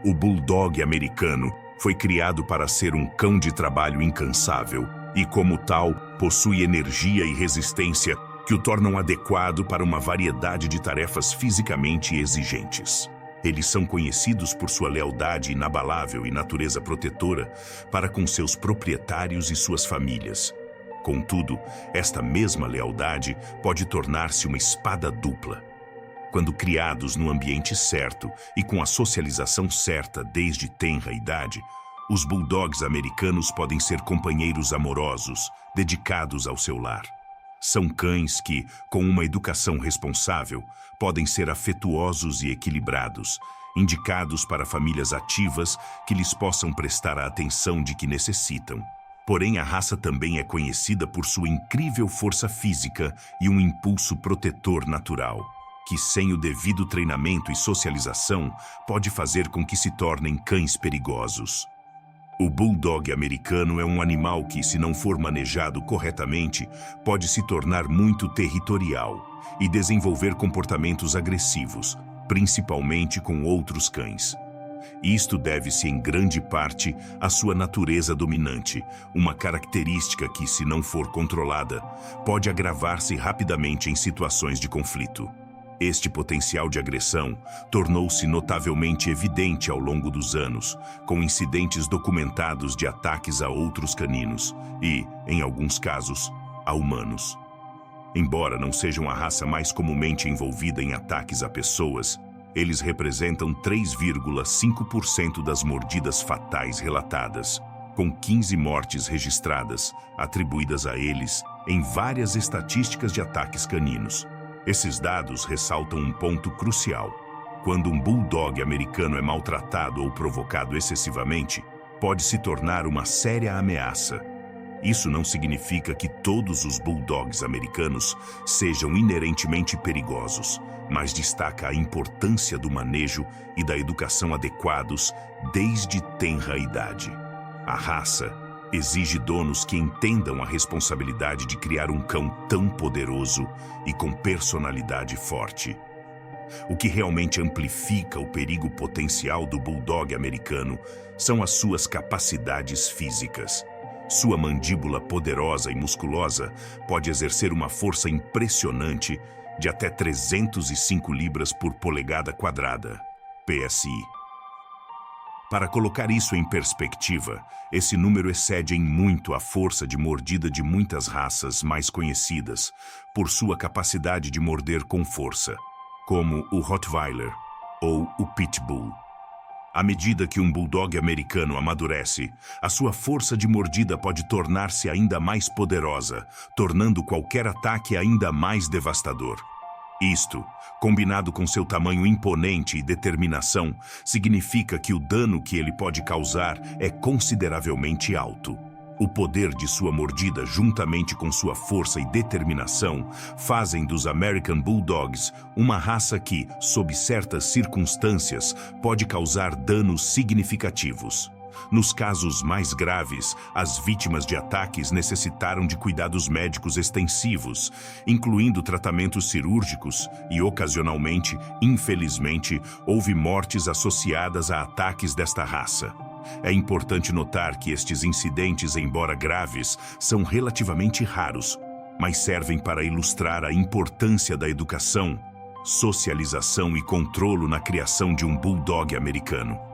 O Bulldog americano foi criado para ser um cão de trabalho incansável e, como tal, possui energia e resistência que o tornam adequado para uma variedade de tarefas fisicamente exigentes. Eles são conhecidos por sua lealdade inabalável e natureza protetora para com seus proprietários e suas famílias. Contudo, esta mesma lealdade pode tornar-se uma espada dupla. Quando criados no ambiente certo e com a socialização certa desde tenra idade, os bulldogs americanos podem ser companheiros amorosos, dedicados ao seu lar. São cães que, com uma educação responsável, podem ser afetuosos e equilibrados, indicados para famílias ativas que lhes possam prestar a atenção de que necessitam. Porém, a raça também é conhecida por sua incrível força física e um impulso protetor natural, que, sem o devido treinamento e socialização, pode fazer com que se tornem cães perigosos. O Bulldog americano é um animal que, se não for manejado corretamente, pode se tornar muito territorial e desenvolver comportamentos agressivos, principalmente com outros cães. Isto deve-se em grande parte à sua natureza dominante, uma característica que, se não for controlada, pode agravar-se rapidamente em situações de conflito. Este potencial de agressão tornou-se notavelmente evidente ao longo dos anos, com incidentes documentados de ataques a outros caninos e, em alguns casos, a humanos. Embora não sejam a raça mais comumente envolvida em ataques a pessoas, eles representam 3,5% das mordidas fatais relatadas, com 15 mortes registradas, atribuídas a eles em várias estatísticas de ataques caninos. Esses dados ressaltam um ponto crucial. Quando um bulldog americano é maltratado ou provocado excessivamente, pode se tornar uma séria ameaça. Isso não significa que todos os bulldogs americanos sejam inerentemente perigosos, mas destaca a importância do manejo e da educação adequados desde tenra idade. A raça exige donos que entendam a responsabilidade de criar um cão tão poderoso e com personalidade forte. O que realmente amplifica o perigo potencial do bulldog americano são as suas capacidades físicas. Sua mandíbula poderosa e musculosa pode exercer uma força impressionante de até 305 libras por polegada quadrada, PSI. Para colocar isso em perspectiva, esse número excede em muito a força de mordida de muitas raças mais conhecidas por sua capacidade de morder com força, como o Rottweiler ou o Pitbull. À medida que um bulldog americano amadurece, a sua força de mordida pode tornar-se ainda mais poderosa, tornando qualquer ataque ainda mais devastador. Isto, combinado com seu tamanho imponente e determinação, significa que o dano que ele pode causar é consideravelmente alto. O poder de sua mordida, juntamente com sua força e determinação, fazem dos American Bulldogs uma raça que, sob certas circunstâncias, pode causar danos significativos. Nos casos mais graves, as vítimas de ataques necessitaram de cuidados médicos extensivos, incluindo tratamentos cirúrgicos e, ocasionalmente, infelizmente, houve mortes associadas a ataques desta raça. É importante notar que estes incidentes, embora graves, são relativamente raros, mas servem para ilustrar a importância da educação, socialização e controlo na criação de um bulldog americano.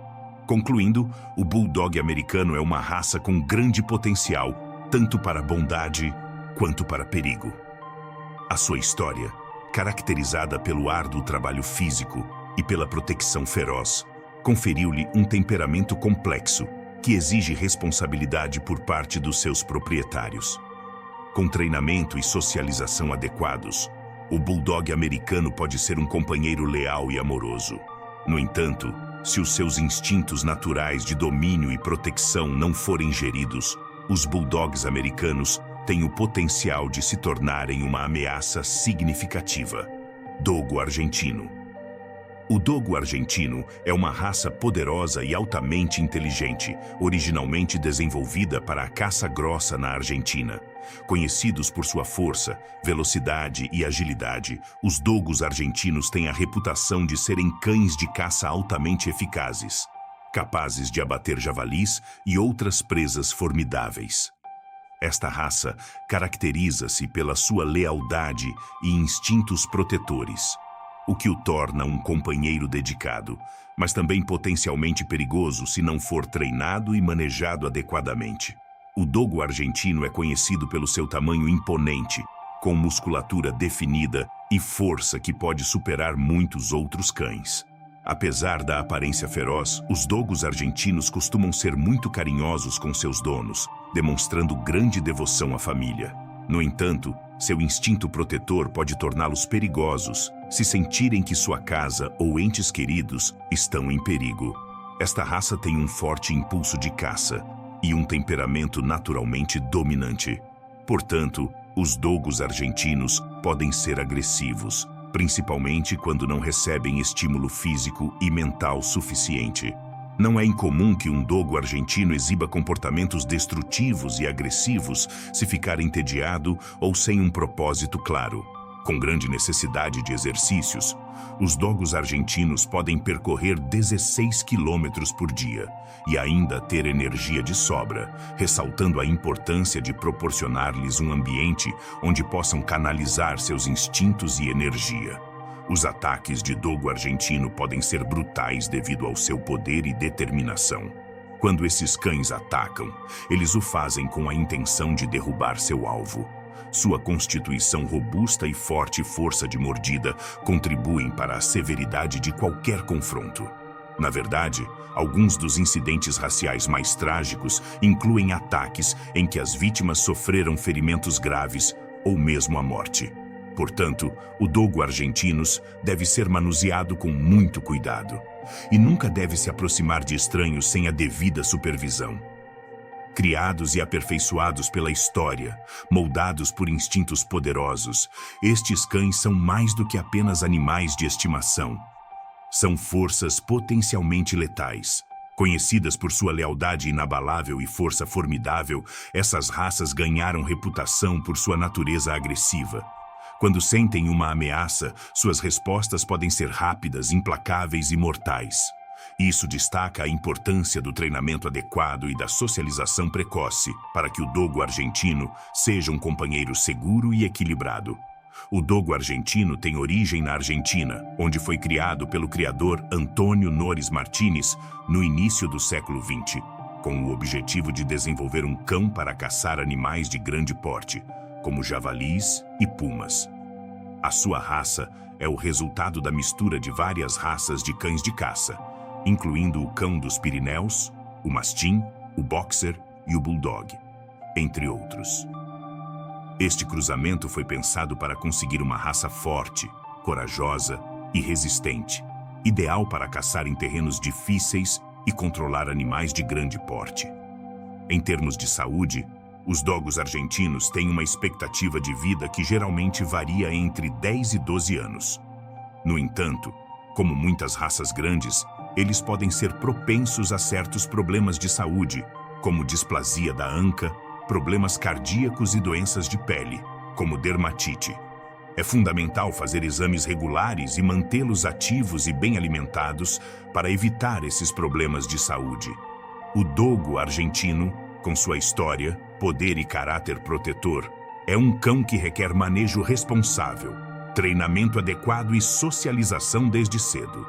Concluindo, o bulldog americano é uma raça com grande potencial, tanto para bondade quanto para perigo. A sua história, caracterizada pelo árduo trabalho físico e pela proteção feroz, conferiu-lhe um temperamento complexo que exige responsabilidade por parte dos seus proprietários. Com treinamento e socialização adequados, o bulldog americano pode ser um companheiro leal e amoroso. No entanto, se os seus instintos naturais de domínio e proteção não forem geridos, Os bulldogs americanos têm o potencial de se tornarem uma ameaça significativa. Dogo argentino. O dogo argentino é uma raça poderosa e altamente inteligente, originalmente desenvolvida para a caça grossa na Argentina. Conhecidos por sua força, velocidade e agilidade, os dogos argentinos têm a reputação de serem cães de caça altamente eficazes, capazes de abater javalis e outras presas formidáveis. Esta raça caracteriza-se pela sua lealdade e instintos protetores, o que o torna um companheiro dedicado, mas também potencialmente perigoso se não for treinado e manejado adequadamente. O dogo argentino é conhecido pelo seu tamanho imponente, com musculatura definida e força que pode superar muitos outros cães. Apesar da aparência feroz, os dogos argentinos costumam ser muito carinhosos com seus donos, demonstrando grande devoção à família. No entanto, seu instinto protetor pode torná-los perigosos se sentirem que sua casa ou entes queridos estão em perigo. Esta raça tem um forte impulso de caça e um temperamento naturalmente dominante. Portanto, os dogos argentinos podem ser agressivos, principalmente quando não recebem estímulo físico e mental suficiente. Não é incomum que um dogo argentino exiba comportamentos destrutivos e agressivos se ficar entediado ou sem um propósito claro. Com grande necessidade de exercícios, os dogos argentinos podem percorrer 16 quilômetros por dia e ainda ter energia de sobra, ressaltando a importância de proporcionar-lhes um ambiente onde possam canalizar seus instintos e energia. Os ataques de dogo argentino podem ser brutais devido ao seu poder e determinação. Quando esses cães atacam, eles o fazem com a intenção de derrubar seu alvo. Sua constituição robusta e forte força de mordida contribuem para a severidade de qualquer confronto. Na verdade, alguns dos incidentes raciais mais trágicos incluem ataques em que as vítimas sofreram ferimentos graves ou mesmo a morte. Portanto, o dogo argentinos deve ser manuseado com muito cuidado e nunca deve se aproximar de estranhos sem a devida supervisão. Criados e aperfeiçoados pela história, moldados por instintos poderosos, estes cães são mais do que apenas animais de estimação. São forças potencialmente letais. Conhecidas por sua lealdade inabalável e força formidável, essas raças ganharam reputação por sua natureza agressiva. Quando sentem uma ameaça, suas respostas podem ser rápidas, implacáveis e mortais. Isso destaca a importância do treinamento adequado e da socialização precoce para que o dogo argentino seja um companheiro seguro e equilibrado. O dogo argentino tem origem na Argentina, onde foi criado pelo criador Antônio Nores Martínez no início do século XX, com o objetivo de desenvolver um cão para caçar animais de grande porte, como javalis e pumas. A sua raça é o resultado da mistura de várias raças de cães de caça, incluindo o cão dos Pirineus, o mastim, o boxer e o bulldog, entre outros. Este cruzamento foi pensado para conseguir uma raça forte, corajosa e resistente, ideal para caçar em terrenos difíceis e controlar animais de grande porte. Em termos de saúde, os dogos argentinos têm uma expectativa de vida que geralmente varia entre 10 e 12 anos. No entanto, como muitas raças grandes, eles podem ser propensos a certos problemas de saúde, como displasia da anca, problemas cardíacos e doenças de pele, como dermatite. É fundamental fazer exames regulares e mantê-los ativos e bem alimentados para evitar esses problemas de saúde. O dogo argentino, com sua história, poder e caráter protetor, é um cão que requer manejo responsável, treinamento adequado e socialização desde cedo.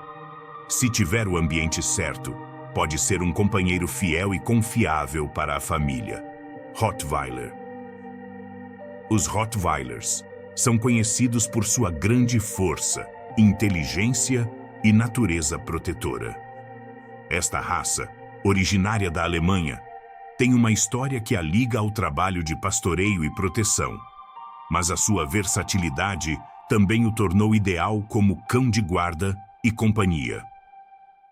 Se tiver o ambiente certo, pode ser um companheiro fiel e confiável para a família. Rottweiler. Os Rottweilers são conhecidos por sua grande força, inteligência e natureza protetora. Esta raça, originária da Alemanha, tem uma história que a liga ao trabalho de pastoreio e proteção, mas a sua versatilidade também o tornou ideal como cão de guarda e companhia.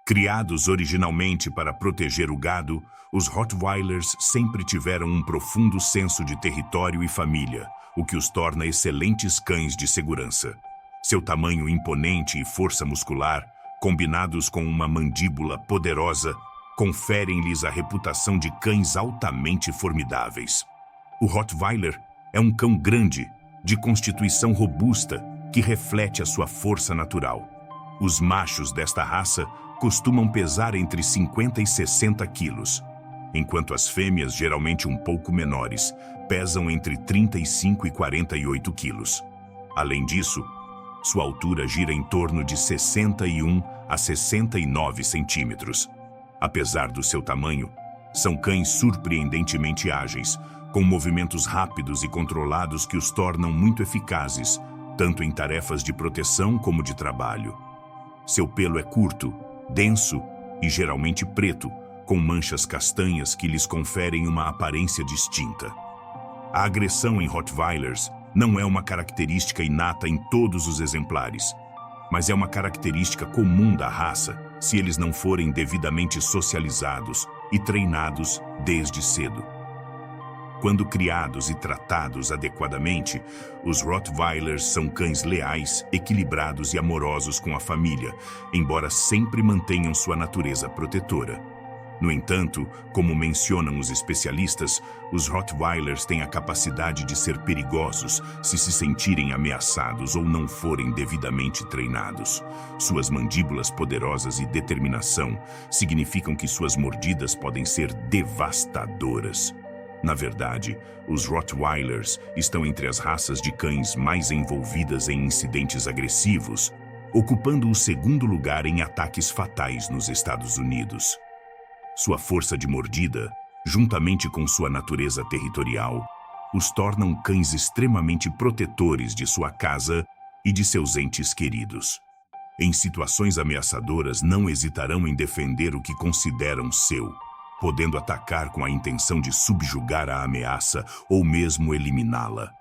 Criados originalmente para proteger o gado, os Rottweilers sempre tiveram um profundo senso de território e família, o que os torna excelentes cães de segurança. Seu tamanho imponente e força muscular, combinados com uma mandíbula poderosa, conferem-lhes a reputação de cães altamente formidáveis. O Rottweiler é um cão grande, de constituição robusta, que reflete a sua força natural. Os machos desta raça costumam pesar entre 50 e 60 quilos, enquanto as fêmeas, geralmente um pouco menores, pesam entre 35 e 48 quilos. Além disso, sua altura gira em torno de 61 a 69 centímetros. Apesar do seu tamanho, são cães surpreendentemente ágeis, com movimentos rápidos e controlados que os tornam muito eficazes, tanto em tarefas de proteção como de trabalho. Seu pelo é curto, denso e geralmente preto, com manchas castanhas que lhes conferem uma aparência distinta. A agressão em Rottweilers não é uma característica inata em todos os exemplares, mas é uma característica comum da raça se eles não forem devidamente socializados e treinados desde cedo. Quando criados e tratados adequadamente, os Rottweilers são cães leais, equilibrados e amorosos com a família, embora sempre mantenham sua natureza protetora. No entanto, como mencionam os especialistas, os Rottweilers têm a capacidade de ser perigosos se sentirem ameaçados ou não forem devidamente treinados. Suas mandíbulas poderosas e determinação significam que suas mordidas podem ser devastadoras. Na verdade, os Rottweilers estão entre as raças de cães mais envolvidas em incidentes agressivos, ocupando o segundo lugar em ataques fatais nos Estados Unidos. Sua força de mordida, juntamente com sua natureza territorial, os tornam cães extremamente protetores de sua casa e de seus entes queridos. Em situações ameaçadoras, não hesitarão em defender o que consideram seu, podendo atacar com a intenção de subjugar a ameaça ou mesmo eliminá-la.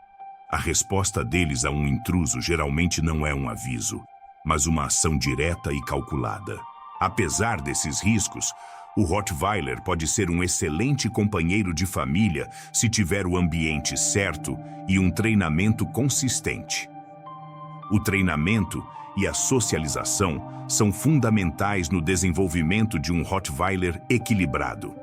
A resposta deles a um intruso geralmente não é um aviso, mas uma ação direta e calculada. Apesar desses riscos, o Rottweiler pode ser um excelente companheiro de família se tiver o ambiente certo e um treinamento consistente. O treinamento e a socialização são fundamentais no desenvolvimento de um Rottweiler equilibrado.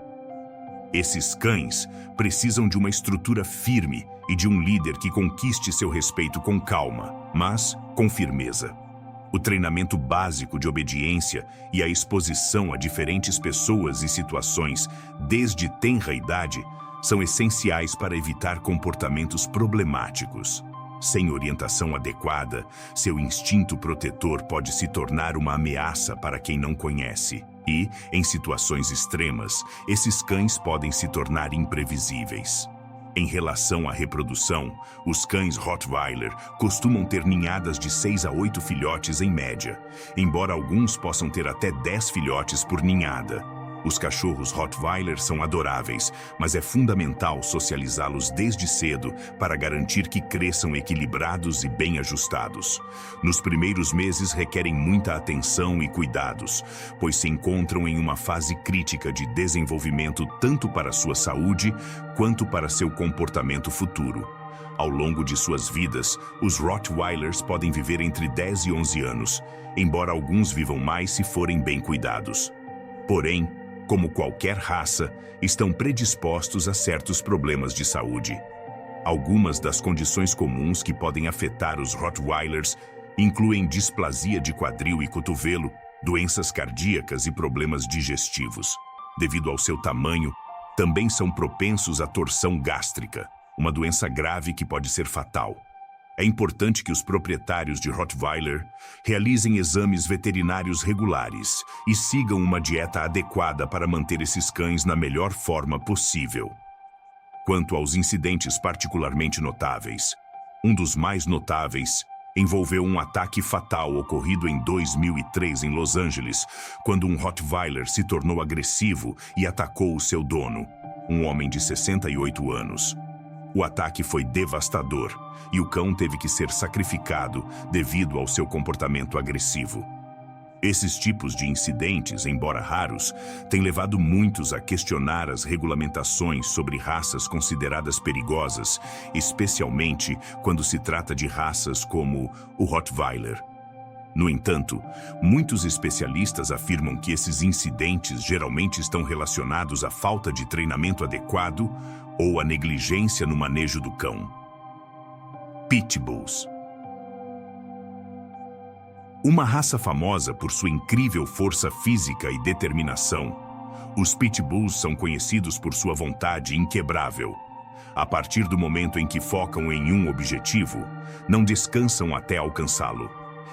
Esses cães precisam de uma estrutura firme e de um líder que conquiste seu respeito com calma, mas com firmeza. O treinamento básico de obediência e a exposição a diferentes pessoas e situações desde tenra idade são essenciais para evitar comportamentos problemáticos. Sem orientação adequada, seu instinto protetor pode se tornar uma ameaça para quem não conhece. E, em situações extremas, esses cães podem se tornar imprevisíveis. Em relação à reprodução, os cães Rottweiler costumam ter ninhadas de 6 a 8 filhotes em média, embora alguns possam ter até 10 filhotes por ninhada. Os cachorros Rottweiler são adoráveis, mas é fundamental socializá-los desde cedo para garantir que cresçam equilibrados e bem ajustados. Nos primeiros meses requerem muita atenção e cuidados, pois se encontram em uma fase crítica de desenvolvimento tanto para sua saúde quanto para seu comportamento futuro. Ao longo de suas vidas, os Rottweilers podem viver entre 10 e 11 anos, embora alguns vivam mais se forem bem cuidados. Porém, como qualquer raça, estão predispostos a certos problemas de saúde. Algumas das condições comuns que podem afetar os Rottweilers incluem displasia de quadril e cotovelo, doenças cardíacas e problemas digestivos. Devido ao seu tamanho, também são propensos à torção gástrica, uma doença grave que pode ser fatal. É importante que os proprietários de Rottweiler realizem exames veterinários regulares e sigam uma dieta adequada para manter esses cães na melhor forma possível. Quanto aos incidentes particularmente notáveis, um dos mais notáveis envolveu um ataque fatal ocorrido em 2003 em Los Angeles, quando um Rottweiler se tornou agressivo e atacou o seu dono, um homem de 68 anos. O ataque foi devastador e o cão teve que ser sacrificado devido ao seu comportamento agressivo. Esses tipos de incidentes, embora raros, têm levado muitos a questionar as regulamentações sobre raças consideradas perigosas, especialmente quando se trata de raças como o Rottweiler. No entanto, muitos especialistas afirmam que esses incidentes geralmente estão relacionados à falta de treinamento adequado ou à negligência no manejo do cão. Pitbulls. Uma raça famosa por sua incrível força física e determinação, os pitbulls são conhecidos por sua vontade inquebrável. A partir do momento em que focam em um objetivo, não descansam até alcançá-lo.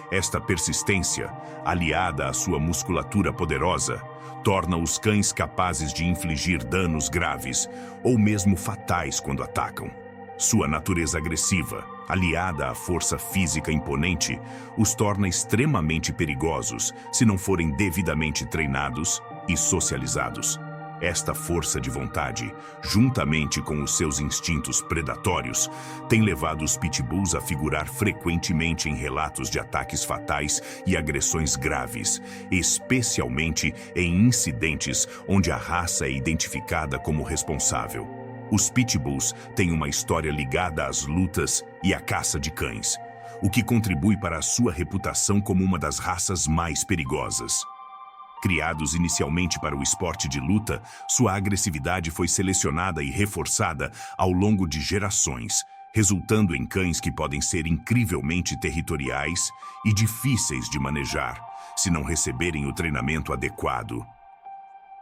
Esta persistência, aliada à sua musculatura poderosa, torna os cães capazes de infligir danos graves ou mesmo fatais quando atacam. Sua natureza agressiva, aliada à força física imponente, os torna extremamente perigosos se não forem devidamente treinados e socializados. Esta força de vontade, juntamente com os seus instintos predatórios, tem levado os pitbulls a figurar frequentemente em relatos de ataques fatais e agressões graves, especialmente em incidentes onde a raça é identificada como responsável. Os pitbulls têm uma história ligada às lutas e à caça de cães, o que contribui para a sua reputação como uma das raças mais perigosas. Criados inicialmente para o esporte de luta, sua agressividade foi selecionada e reforçada ao longo de gerações, resultando em cães que podem ser incrivelmente territoriais e difíceis de manejar, se não receberem o treinamento adequado.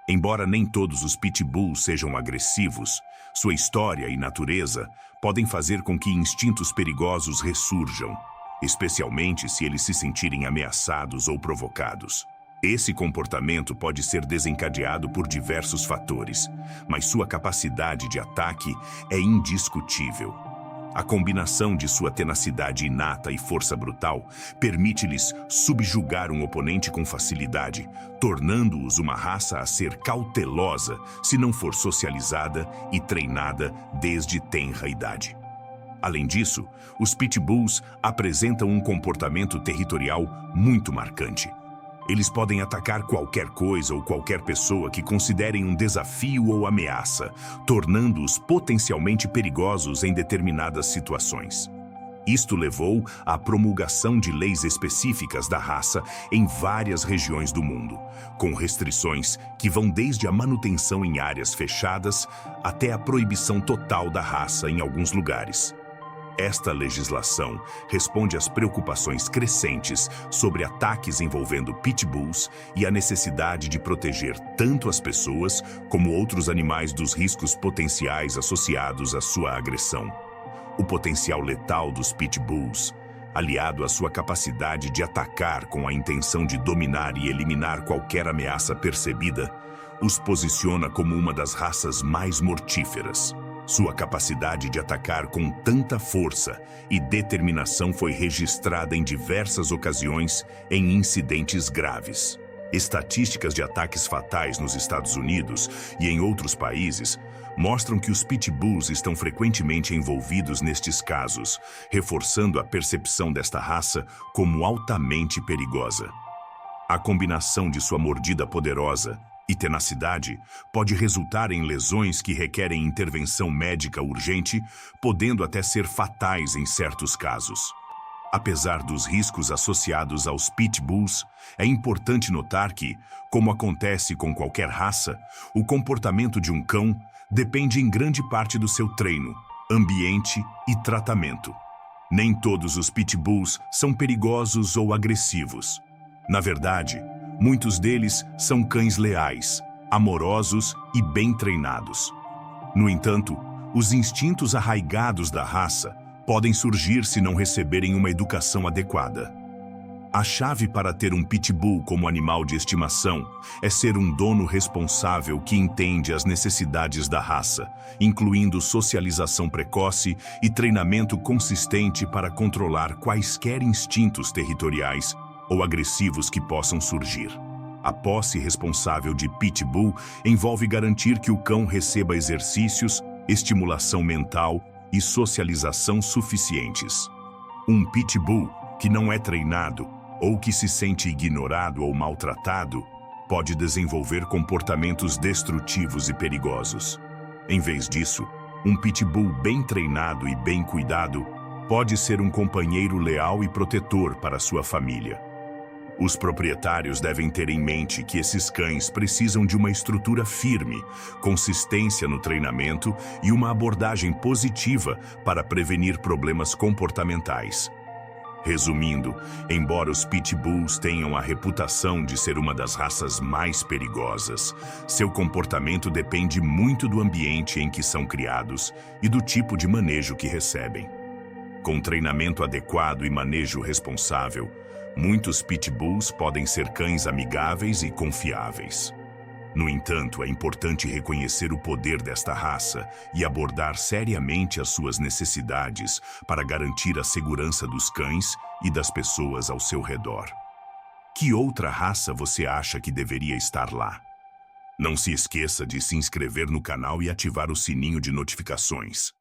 Embora nem todos os pitbulls sejam agressivos, sua história e natureza podem fazer com que instintos perigosos ressurjam, especialmente se eles se sentirem ameaçados ou provocados. Esse comportamento pode ser desencadeado por diversos fatores, mas sua capacidade de ataque é indiscutível. A combinação de sua tenacidade inata e força brutal permite-lhes subjugar um oponente com facilidade, tornando-os uma raça a ser cautelosa se não for socializada e treinada desde tenra idade. Além disso, os pitbulls apresentam um comportamento territorial muito marcante. Eles podem atacar qualquer coisa ou qualquer pessoa que considerem um desafio ou ameaça, tornando-os potencialmente perigosos em determinadas situações. Isto levou à promulgação de leis específicas da raça em várias regiões do mundo, com restrições que vão desde a manutenção em áreas fechadas até a proibição total da raça em alguns lugares. Esta legislação responde às preocupações crescentes sobre ataques envolvendo pitbulls e a necessidade de proteger tanto as pessoas como outros animais dos riscos potenciais associados à sua agressão. O potencial letal dos pitbulls, aliado à sua capacidade de atacar com a intenção de dominar e eliminar qualquer ameaça percebida, os posiciona como uma das raças mais mortíferas. Sua capacidade de atacar com tanta força e determinação foi registrada em diversas ocasiões em incidentes graves. Estatísticas de ataques fatais nos Estados Unidos e em outros países mostram que os pitbulls estão frequentemente envolvidos nestes casos, reforçando a percepção desta raça como altamente perigosa. A combinação de sua mordida poderosa e tenacidade pode resultar em lesões que requerem intervenção médica urgente, podendo até ser fatais em certos casos. Apesar dos riscos associados aos pitbulls, é importante notar que, como acontece com qualquer raça, o comportamento de um cão depende em grande parte do seu treino, ambiente e tratamento. Nem todos os pitbulls são perigosos ou agressivos. Na verdade, muitos deles são cães leais, amorosos e bem treinados. No entanto, os instintos arraigados da raça podem surgir se não receberem uma educação adequada. A chave para ter um pitbull como animal de estimação é ser um dono responsável que entende as necessidades da raça, incluindo socialização precoce e treinamento consistente para controlar quaisquer instintos territoriais ou agressivos que possam surgir. A posse responsável de pitbull envolve garantir que o cão receba exercícios, estimulação mental e socialização suficientes. Um pitbull que não é treinado ou que se sente ignorado ou maltratado, pode desenvolver comportamentos destrutivos e perigosos. Em vez disso, um pitbull bem treinado e bem cuidado pode ser um companheiro leal e protetor para sua família. Os proprietários devem ter em mente que esses cães precisam de uma estrutura firme, consistência no treinamento e uma abordagem positiva para prevenir problemas comportamentais. Resumindo, embora os pitbulls tenham a reputação de ser uma das raças mais perigosas, seu comportamento depende muito do ambiente em que são criados e do tipo de manejo que recebem. Com treinamento adequado e manejo responsável, muitos pitbulls podem ser cães amigáveis e confiáveis. No entanto, é importante reconhecer o poder desta raça e abordar seriamente as suas necessidades para garantir a segurança dos cães e das pessoas ao seu redor. Que outra raça você acha que deveria estar lá? Não se esqueça de se inscrever no canal e ativar o sininho de notificações.